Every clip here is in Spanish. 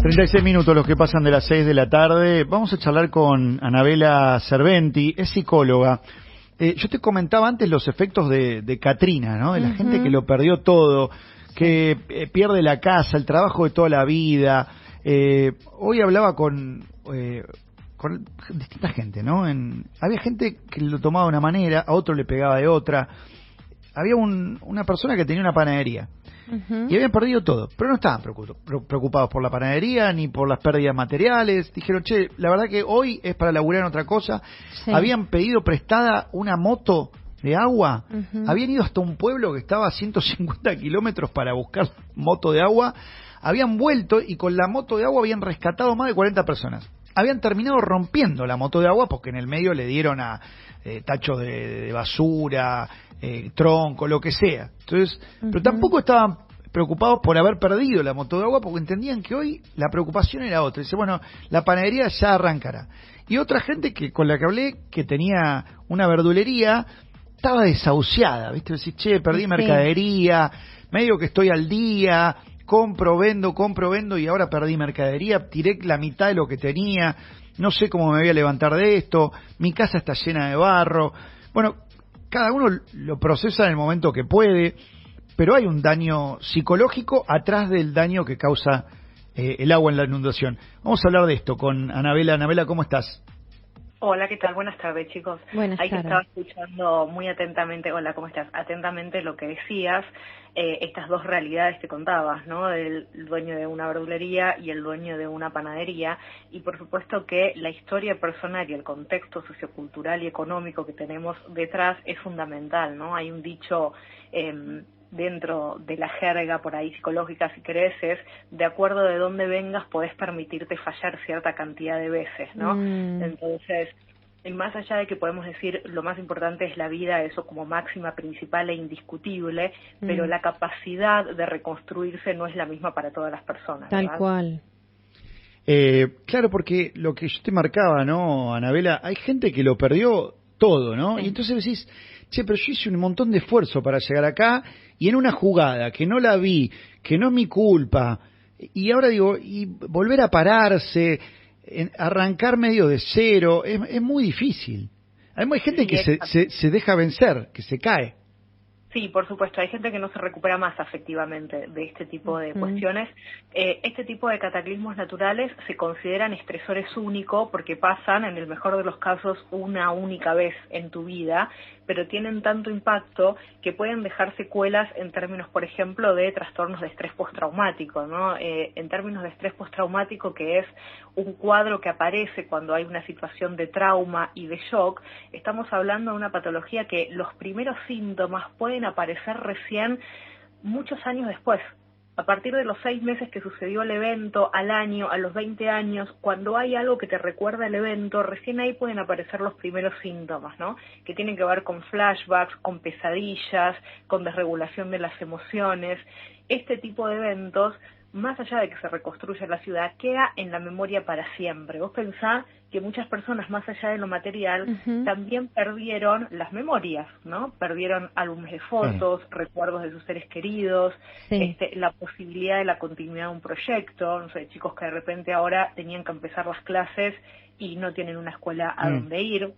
36 minutos los que pasan de las 6 de la tarde. Vamos a charlar con Anabela Serventi, es psicóloga. Yo te comentaba antes los efectos de Katrina, ¿no? De la gente que lo perdió todo, que pierde la casa, el trabajo de toda la vida. Hoy hablaba con distinta gente, ¿no? Había gente que lo tomaba de una manera, a otro le pegaba de otra. Había una persona que tenía una panadería. Y habían perdido todo, pero no estaban preocupados por la panadería ni por las pérdidas materiales. Dijeron, che, la verdad que hoy es para laburar en otra cosa. Sí. Habían pedido prestada una moto de agua. Habían ido hasta un pueblo que estaba a 150 kilómetros para buscar moto de agua. Habían vuelto y con la moto de agua habían rescatado más de 40 personas. Habían terminado rompiendo la moto de agua porque en el medio le dieron a tachos de basura, tronco, lo que sea. Entonces, pero tampoco estaban preocupados por haber perdido la moto de agua porque entendían que hoy la preocupación era otra. Dice, bueno, la panadería ya arrancará. Y otra gente con la que hablé, que tenía una verdulería, estaba desahuciada, ¿viste? Decís, che, perdí mercadería, medio que estoy al día, compro, vendo y ahora perdí mercadería, tiré la mitad de lo que tenía, no sé cómo me voy a levantar de esto, mi casa está llena de barro. Bueno, cada uno lo procesa en el momento que puede, pero hay un daño psicológico atrás del daño que causa el agua en la inundación. Vamos a hablar de esto con Anabela. Anabela, ¿cómo estás? Hola, ¿qué tal? Buenas tardes, chicos. Buenas tardes. Ahí te estaba escuchando muy atentamente, hola, ¿cómo estás? Atentamente lo que decías, estas dos realidades que contabas, ¿no? El dueño de una verdulería y el dueño de una panadería, y por supuesto que la historia personal y el contexto sociocultural y económico que tenemos detrás es fundamental, ¿no? Hay un dicho dentro de la jerga por ahí psicológica, si querés, es de acuerdo de dónde vengas podés permitirte fallar cierta cantidad de veces, ¿no? Entonces, más allá de que podemos decir lo más importante es la vida, eso como máxima principal e indiscutible, pero la capacidad de reconstruirse no es la misma para todas las personas. Tal ¿verdad? cual. Claro, porque lo que yo te marcaba, ¿no, Anabela? Hay gente que lo perdió todo, ¿no? Sí. Y entonces decís, che, pero yo hice un montón de esfuerzo para llegar acá y en una jugada que no la vi, que no es mi culpa, y ahora digo, y volver a pararse, arrancar medio de cero, es muy difícil. Además hay gente que se deja vencer, que se cae. Sí, por supuesto, hay gente que no se recupera más afectivamente de este tipo de cuestiones. Este tipo de cataclismos naturales se consideran estresores únicos porque pasan, en el mejor de los casos, una única vez en tu vida, pero tienen tanto impacto que pueden dejar secuelas en términos, por ejemplo, de trastornos de estrés postraumático, ¿no? En términos de estrés postraumático, que es un cuadro que aparece cuando hay una situación de trauma y de shock, estamos hablando de una patología que los primeros síntomas pueden aparecer recién muchos años después. A partir de los 6 meses que sucedió el evento, al año, a los 20 años, cuando hay algo que te recuerda el evento, recién ahí pueden aparecer los primeros síntomas, ¿no? Que tienen que ver con flashbacks, con pesadillas, con desregulación de las emociones. Este tipo de eventos, más allá de que se reconstruya la ciudad, queda en la memoria para siempre. Vos pensás que muchas personas, más allá de lo material, también perdieron las memorias, ¿no? Perdieron álbumes de fotos, recuerdos de sus seres queridos, la posibilidad de la continuidad de un proyecto, no sé, chicos que de repente ahora tenían que empezar las clases y no tienen una escuela a donde ir,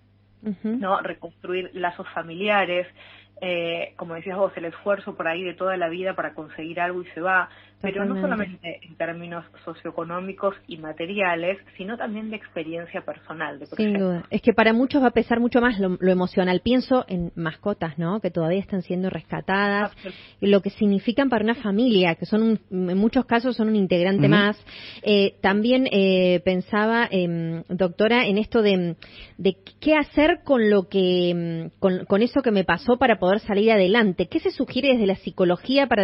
¿no? Reconstruir lazos familiares, como decías vos, el esfuerzo por ahí de toda la vida para conseguir algo y se va, pero no solamente en términos socioeconómicos y materiales, sino también de experiencia personal, de proyectos. Sin duda. Es que para muchos va a pesar mucho más lo emocional. Pienso en mascotas, ¿no? Que todavía están siendo rescatadas, lo que significan para una familia, que son en muchos casos son un integrante más. También pensaba, doctora, en esto de qué hacer con lo que con eso que me pasó para poder salir adelante. ¿Qué se sugiere desde la psicología para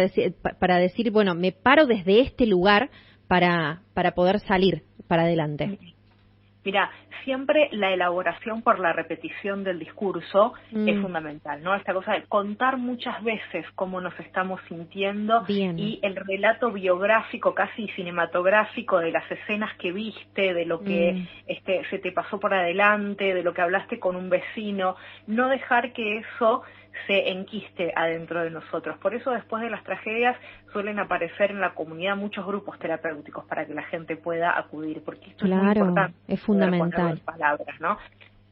decir, bueno, me paro desde este lugar para poder salir para adelante? Mira, siempre la elaboración por la repetición del discurso es fundamental, ¿no? Esta cosa de contar muchas veces cómo nos estamos sintiendo. Bien. Y el relato biográfico, casi cinematográfico, de las escenas que viste, de lo que se te pasó por adelante, de lo que hablaste con un vecino. No dejar que eso se enquiste adentro de nosotros. Por eso después de las tragedias suelen aparecer en la comunidad muchos grupos terapéuticos para que la gente pueda acudir, porque esto es muy importante, es fundamental. Palabras, ¿no?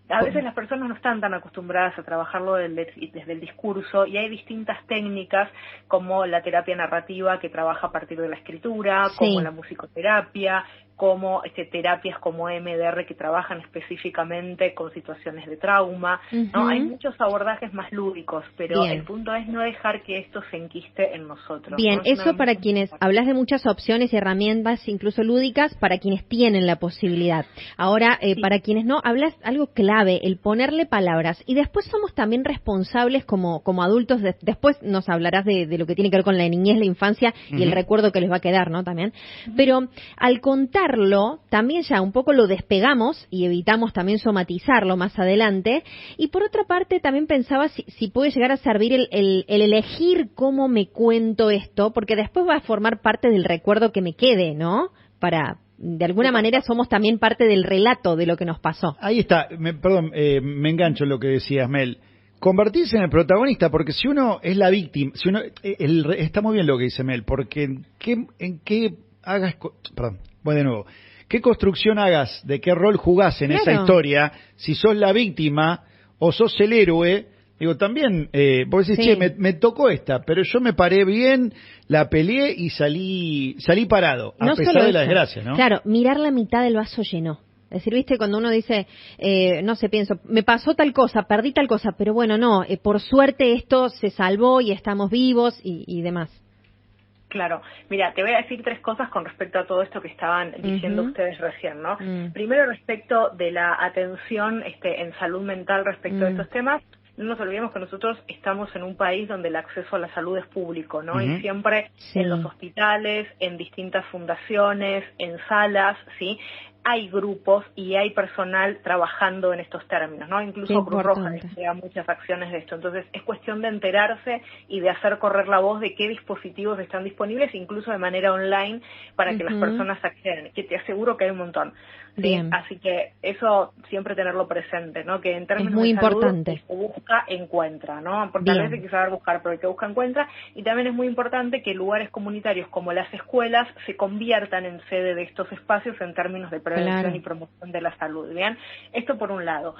A veces las personas no están tan acostumbradas a trabajarlo desde el discurso, y hay distintas técnicas como la terapia narrativa, que trabaja a partir de la escritura, como la musicoterapia, como terapias como MDR, que trabajan específicamente con situaciones de trauma, ¿no? Hay muchos abordajes más lúdicos, pero el punto es no dejar que esto se enquiste en nosotros. Bien, ¿no? eso para quienes, hablas de muchas opciones y herramientas, incluso lúdicas, para quienes tienen la posibilidad. Ahora, para quienes no, hablas algo clave, el ponerle palabras. Y después somos también responsables como adultos, después nos hablarás de lo que tiene que ver con la niñez, la infancia y el recuerdo que les va a quedar, ¿no? También. Pero al contar también ya un poco lo despegamos y evitamos también somatizarlo más adelante. Y por otra parte también pensaba si puede llegar a servir el elegir cómo me cuento esto, porque después va a formar parte del recuerdo que me quede, ¿no? De alguna manera somos también parte del relato de lo que nos pasó. Ahí está, me engancho en lo que decías, Mel. Convertirse en el protagonista, porque si uno es la víctima, si uno está muy bien lo que dice Mel, porque en qué hagas, voy de nuevo. ¿Qué construcción hagas, de qué rol jugás en esa historia, si sos la víctima o sos el héroe? Digo, también, vos decís, me tocó esta, pero yo me paré bien, la peleé y salí parado, a pesar de la desgracia, ¿no? Claro, mirar la mitad del vaso lleno. Es decir, viste, cuando uno dice, no sé, pienso, me pasó tal cosa, perdí tal cosa, pero bueno, no, por suerte esto se salvó y estamos vivos y demás. Claro, mira, te voy a decir 3 cosas con respecto a todo esto que estaban diciendo ustedes recién, ¿no? Primero, respecto de la atención en salud mental respecto a estos temas, no nos olvidemos que nosotros estamos en un país donde el acceso a la salud es público, ¿no? Y siempre en los hospitales, en distintas fundaciones, en salas, ¿sí? Hay grupos y hay personal trabajando en estos términos, ¿no? Incluso Cruz Roja despliega muchas acciones de esto. Entonces, es cuestión de enterarse y de hacer correr la voz de qué dispositivos están disponibles, incluso de manera online, para que las personas accedan, que te aseguro que hay un montón. ¿Sí? Así que eso siempre tenerlo presente, ¿no? Que en términos de salud, importante. Se busca, encuentra, ¿no? Porque a veces hay que saber buscar, pero el que busca, encuentra. Y también es muy importante que lugares comunitarios como las escuelas se conviertan en sede de estos espacios en términos de prevención y promoción de la salud, ¿bien? Esto por un lado.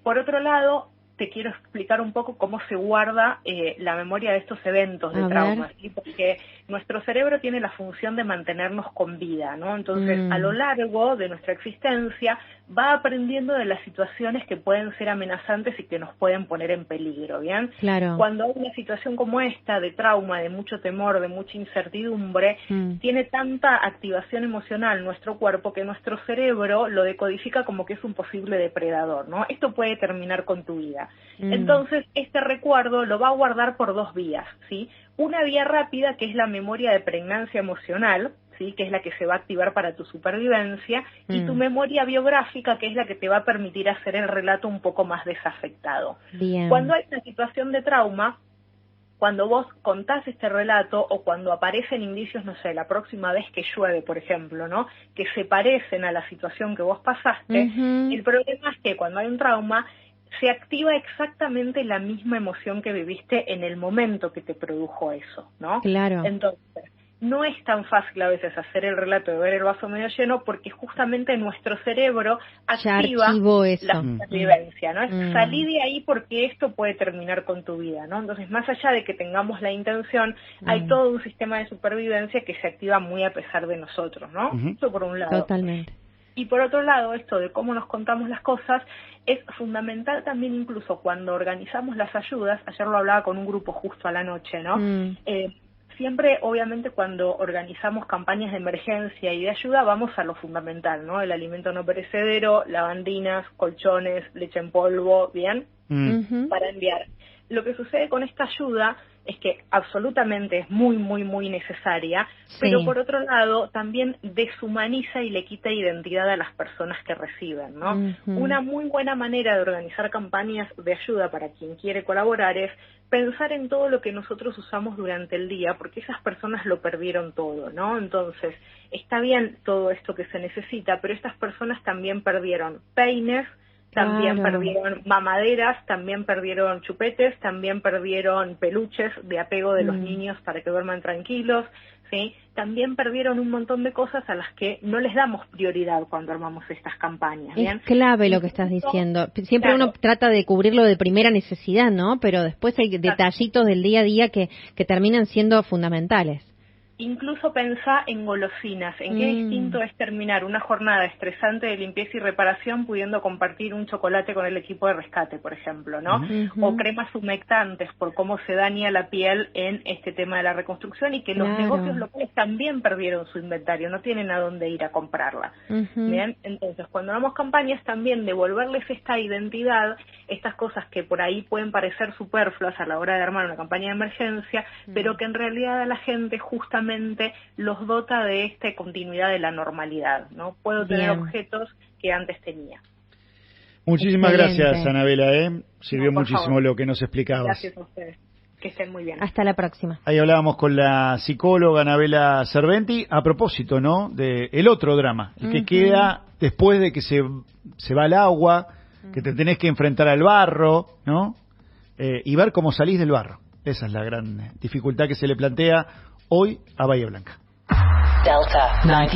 Por otro lado, te quiero explicar un poco cómo se guarda la memoria de estos eventos de trauma, ¿sí? Porque nuestro cerebro tiene la función de mantenernos con vida, ¿no? Entonces, a lo largo de nuestra existencia va aprendiendo de las situaciones que pueden ser amenazantes y que nos pueden poner en peligro, ¿bien? Claro. Cuando hay una situación como esta, de trauma, de mucho temor, de mucha incertidumbre, tiene tanta activación emocional nuestro cuerpo que nuestro cerebro lo decodifica como que es un posible depredador, ¿no? Esto puede terminar con tu vida. Entonces, este recuerdo lo va a guardar por 2 vías, ¿sí? Una vía rápida, que es la memoria de pregnancia emocional, ¿sí? Que es la que se va a activar para tu supervivencia, y tu memoria biográfica, que es la que te va a permitir hacer el relato un poco más desafectado. Bien. Cuando hay una situación de trauma, cuando vos contás este relato o cuando aparecen indicios, no sé, la próxima vez que llueve, por ejemplo, ¿no? Que se parecen a la situación que vos pasaste, el problema es que cuando hay un trauma se activa exactamente la misma emoción que viviste en el momento que te produjo eso, ¿no? Claro. Entonces, no es tan fácil a veces hacer el relato de ver el vaso medio lleno, porque justamente nuestro cerebro activa la supervivencia, ¿no? Salí de ahí porque esto puede terminar con tu vida, ¿no? Entonces, más allá de que tengamos la intención, hay todo un sistema de supervivencia que se activa muy a pesar de nosotros, ¿no? Eso por un lado. Totalmente. Y por otro lado, esto de cómo nos contamos las cosas es fundamental también, incluso cuando organizamos las ayudas. Ayer lo hablaba con un grupo justo a la noche, ¿no? Siempre, obviamente, cuando organizamos campañas de emergencia y de ayuda, vamos a lo fundamental, ¿no? El alimento no perecedero, lavandinas, colchones, leche en polvo, ¿bien? Para enviar. Lo que sucede con esta ayuda es que absolutamente es muy, muy, muy necesaria, pero por otro lado también deshumaniza y le quita identidad a las personas que reciben, ¿no? Una muy buena manera de organizar campañas de ayuda para quien quiere colaborar es pensar en todo lo que nosotros usamos durante el día, porque esas personas lo perdieron todo, ¿no? Entonces, está bien todo esto que se necesita, pero estas personas también perdieron peines, también perdieron mamaderas, también perdieron chupetes, también perdieron peluches de apego de los niños para que duerman tranquilos, ¿sí? También perdieron un montón de cosas a las que no les damos prioridad cuando armamos estas campañas. ¿Bien? Es clave lo que estás diciendo. Siempre uno trata de cubrirlo de primera necesidad, ¿no? Pero después hay detallitos del día a día que terminan siendo fundamentales. Incluso pensá en golosinas, en qué distinto es terminar una jornada estresante de limpieza y reparación pudiendo compartir un chocolate con el equipo de rescate, por ejemplo, ¿no? O cremas humectantes por cómo se daña la piel en este tema de la reconstrucción y que los negocios locales también perdieron su inventario, no tienen a dónde ir a comprarla. Bien, entonces cuando damos campañas también devolverles esta identidad, estas cosas que por ahí pueden parecer superfluas a la hora de armar una campaña de emergencia, pero que en realidad a la gente justamente los dota de esta continuidad de la normalidad, ¿no? Puedo tener objetos que antes tenía. Muchísimas gracias, Anabela, Sirvió muchísimo lo que nos explicabas. Gracias a ustedes. Que estén muy bien. Hasta la próxima. Ahí hablábamos con la psicóloga Anabela Serventi a propósito, ¿no? De el otro drama, el que queda después de que se va el agua, que te tenés que enfrentar al barro, ¿no? Y ver cómo salís del barro. Esa es la gran dificultad que se le plantea hoy a Bahía Blanca. Delta 90.